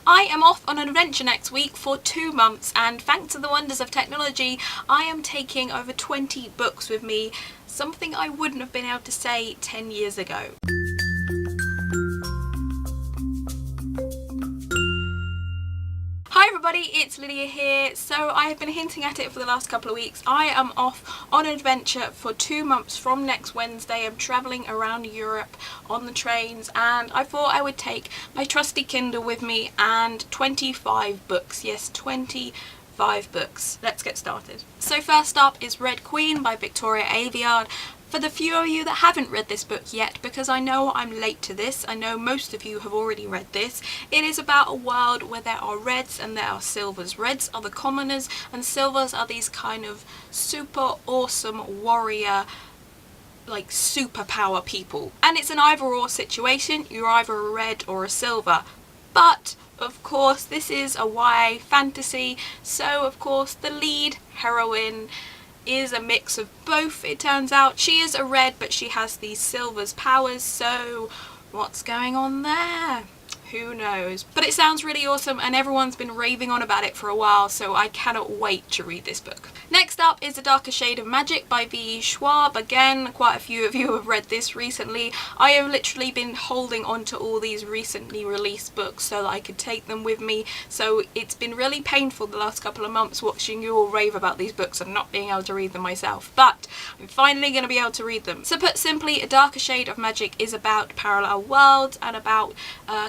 I am off on an adventure next week for 2 months, and thanks to the wonders of technology, I am taking over 20 books with me, something I wouldn't have been able to say 10 years ago. Hi everybody, it's Lydia here. So I have been hinting at it for the last couple of weeks. I am off on an adventure for 2 months from next Wednesday. I'm travelling around Europe on the trains, and I thought I would take my trusty Kindle with me and 25 books. Yes, 25 books. Let's get started. So first up is Red Queen by Victoria Aveyard. For the few of you that haven't read this book yet, because I know I'm late to this, I know most of you have already read this, it is about a world where there are reds and there are silvers. Reds are the commoners and silvers are these kind of super awesome warrior, like superpower people. And it's an either or situation, you're either a red or a silver. But of course this is a YA fantasy, so of course the lead heroine is a mix of both. It turns out she is a red but she has these silver's powers, so what's going on there? Who knows? But it sounds really awesome and everyone's been raving on about it for a while, so I cannot wait to read this book. Next up is A Darker Shade of Magic by V.E. Schwab. Again, quite a few of you have read this recently. I have literally been holding on to all these recently released books so that I could take them with me, so it's been really painful the last couple of months watching you all rave about these books and not being able to read them myself, but I'm finally going to be able to read them. So put simply, A Darker Shade of Magic is about parallel worlds and about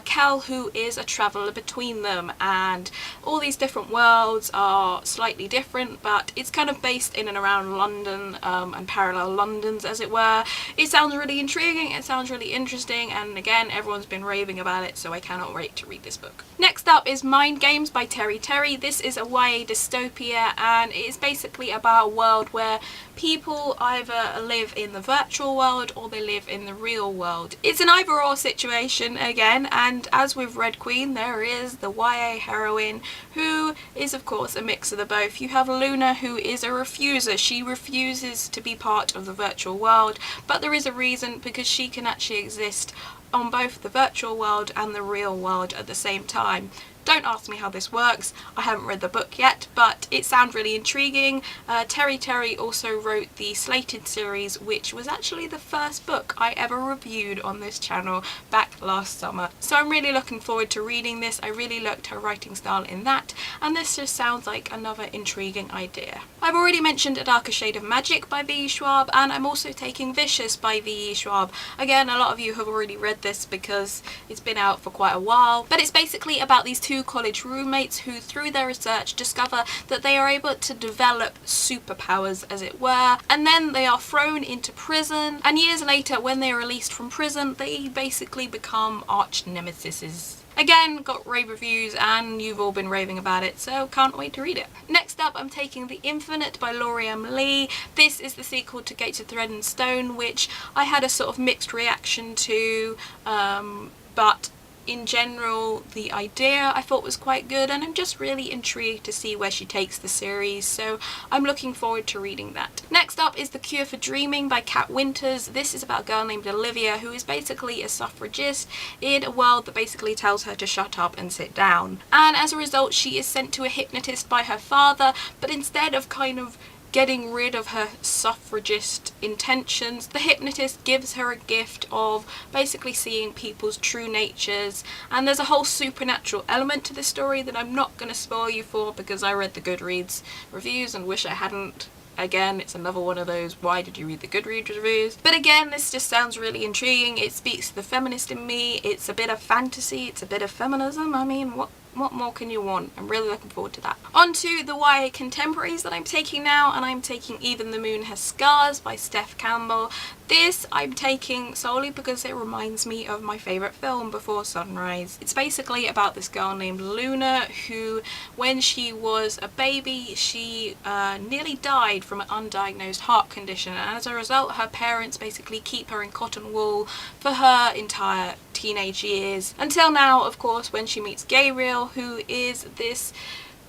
Cal, who is a traveller between them, and all these different worlds are slightly different, but it's kind of based in and around London and parallel Londons, as it were. It sounds really intriguing, it sounds really interesting, and again everyone's been raving about it, so I cannot wait to read this book. Next up is Mind Games by Terry Terry. This is a YA dystopia, and it is basically about a world where people either live in the virtual world or they live in the real world. It's an either or situation again, and as with Red Queen, there is the YA heroine who is of course a mix of the both. You have Luna, who is a refuser. She refuses to be part of the virtual world, but there is a reason, because she can actually exist on both the virtual world and the real world at the same time. Don't ask me how this works, I haven't read the book yet, but it sounds really intriguing. Terry Terry also wrote the Slated series, which was actually the first book I ever reviewed on this channel back last summer. So I'm really looking forward to reading this. I really liked her writing style in that, and this just sounds like another intriguing idea. I've already mentioned A Darker Shade of Magic by V.E. Schwab, and I'm also taking Vicious by V.E. Schwab. Again, a lot of you have already read this because it's been out for quite a while, but it's basically about these two college roommates who through their research discover that they are able to develop superpowers, as it were, and then they are thrown into prison, and years later when they are released from prison they basically become arch nemesis. Again, got rave reviews and you've all been raving about it, so can't wait to read it. Next up, I'm taking The Infinite by Laurie M. Lee. This is the sequel to Gates of Thread and Stone, which I had a sort of mixed reaction to, but in general the idea I thought was quite good, and I'm just really intrigued to see where she takes the series, so I'm looking forward to reading that. Next up is The Cure for Dreaming by Kat Winters. This is about a girl named Olivia who is basically a suffragist in a world that basically tells her to shut up and sit down, and as a result she is sent to a hypnotist by her father, but instead of kind of getting rid of her suffragist intentions, the hypnotist gives her a gift of basically seeing people's true natures, and there's a whole supernatural element to this story that I'm not going to spoil you for because I read the Goodreads reviews and wish I hadn't. Again, it's another one of those, why did you read the Goodreads reviews? But again, this just sounds really intriguing. It speaks to the feminist in me. It's a bit of fantasy, it's a bit of feminism. I mean, what more can you want? I'm really looking forward to that. On to the YA contemporaries that I'm taking now, and I'm taking Even the Moon Has Scars by Steph Campbell. This I'm taking solely because it reminds me of my favourite film, Before Sunrise. It's basically about this girl named Luna who, when she was a baby, she nearly died from an undiagnosed heart condition, and as a result her parents basically keep her in cotton wool for her entire teenage years, until now, of course, when she meets Gabriel, who is this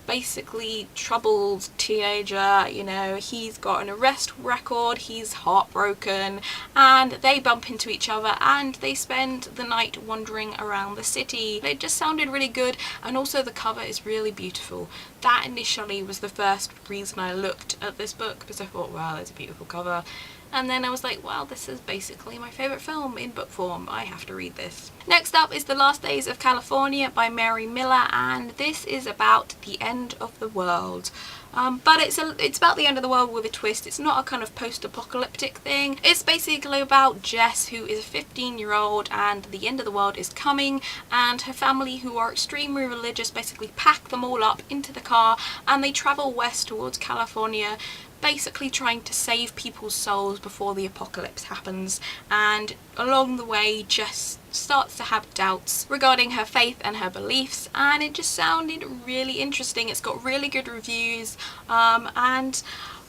basically troubled teenager, you know, he's got an arrest record, he's heartbroken, and they bump into each other and they spend the night wandering around the city. It just sounded really good, and also the cover is really beautiful. That initially was the first reason I looked at this book, because I thought, wow, it's a beautiful cover. And then I was like, well, this is basically my favourite film in book form. I have to read this. Next up is The Last Days of California by Mary Miller, and this is about the end of the world. But it's about the end of the world with a twist. It's not a kind of post-apocalyptic thing. It's basically about Jess, who is a 15-year-old, and the end of the world is coming, and her family, who are extremely religious, basically pack them all up into the car and they travel west towards California, basically trying to save people's souls before the apocalypse happens. And along the way, Jess starts to have doubts regarding her faith and her beliefs, and it just sounded really interesting. It's got really good reviews, and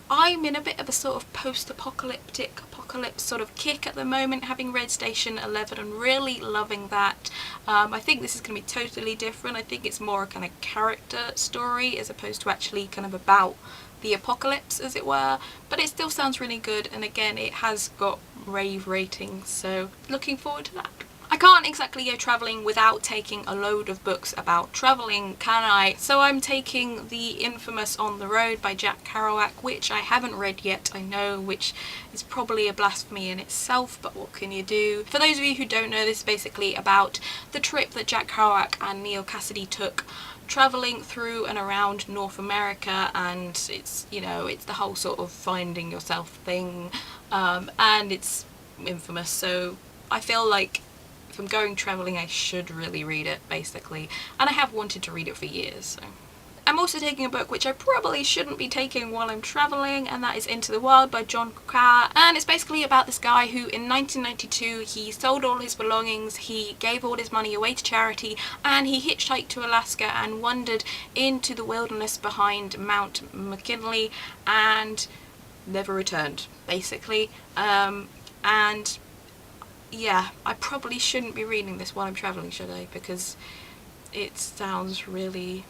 I'm in a bit of a sort of post-apocalypse sort of kick at the moment, having read Station 11 and really loving that. I think this is going to be totally different. I think it's more a kind of character story as opposed to actually kind of about the apocalypse, as it were, but it still sounds really good, and again, it has got rave ratings, so looking forward to that. I can't exactly go travelling without taking a load of books about travelling, can I? So I'm taking the infamous On the Road by Jack Kerouac, which I haven't read yet, I know, which is probably a blasphemy in itself, but what can you do? For those of you who don't know, this is basically about the trip that Jack Kerouac and Neil Cassidy took travelling through and around North America, and it's, you know, it's the whole sort of finding yourself thing, and it's infamous, so I feel like if I'm going travelling I should really read it, basically, and I have wanted to read it for years. So I'm also taking a book which I probably shouldn't be taking while I'm travelling, and that is Into the Wild by John Carr, and it's basically about this guy who in 1992 he sold all his belongings, he gave all his money away to charity, and he hitchhiked to Alaska and wandered into the wilderness behind Mount McKinley and never returned, basically. And yeah, I probably shouldn't be reading this while I'm travelling, should I? Because it sounds really...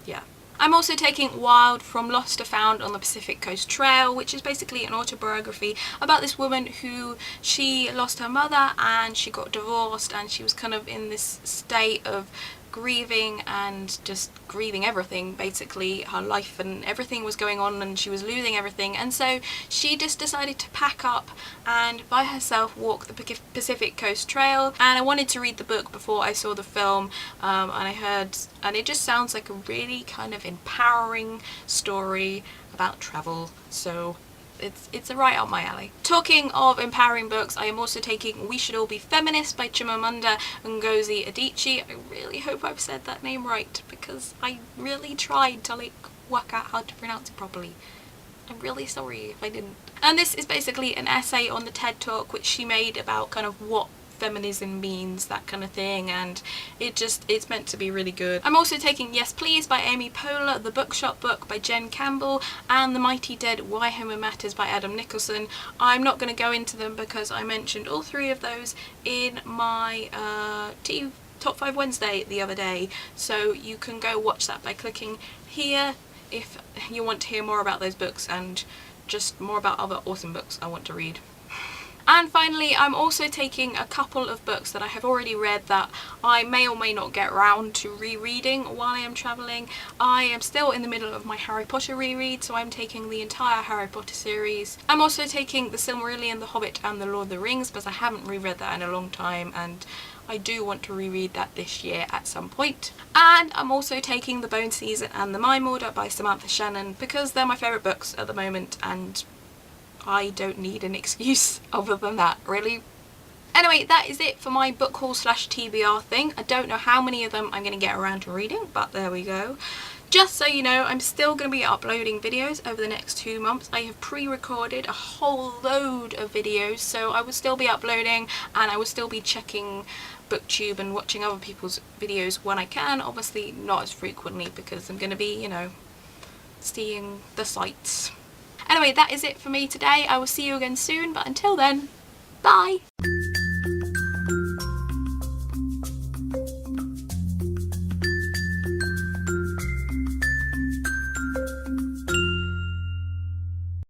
yeah. I'm also taking Wild From Lost to Found on the Pacific Coast Trail, which is basically an autobiography about this woman who, she lost her mother and she got divorced, and she was kind of in this state of grieving and just grieving everything, basically. Her life and everything was going on and she was losing everything, and so she just decided to pack up and by herself walk the Pacific Coast Trail. And I wanted to read the book before I saw the film, and I heard, and it just sounds like a really kind of empowering story about travel, so it's right up my alley. Talking of empowering books, I am also taking We Should All Be Feminist by Chimamanda Ngozi Adichie. I really hope I've said that name right, because I really tried to like work out how to pronounce it properly. I'm really sorry if I didn't. And this is basically an essay on the TED Talk which she made about kind of what feminism means, that kind of thing, and it's meant to be really good. I'm also taking Yes Please by Amy Poehler, The Bookshop Book by Jen Campbell, and The Mighty Dead Why Homer Matters by Adam Nicholson. I'm not going to go into them because I mentioned all three of those in my Top 5 Wednesday the other day, so you can go watch that by clicking here if you want to hear more about those books and just more about other awesome books I want to read. And finally, I'm also taking a couple of books that I have already read that I may or may not get around to rereading while I am travelling. I am still in the middle of my Harry Potter reread, so I'm taking the entire Harry Potter series. I'm also taking The Silmarillion, The Hobbit and The Lord of the Rings, because I haven't reread that in a long time and I do want to reread that this year at some point. And I'm also taking The Bone Season and The Mime Order by Samantha Shannon, because they're my favourite books at the moment and I don't need an excuse other than that, really. Anyway, that is it for my book haul / TBR thing. I don't know how many of them I'm going to get around to reading, but there we go. Just so you know, I'm still going to be uploading videos over the next 2 months. I have pre-recorded a whole load of videos, so I will still be uploading and I will still be checking BookTube and watching other people's videos when I can. Obviously not as frequently because I'm going to be, you know, seeing the sights. Anyway, that is it for me today. I will see you again soon, but until then, bye!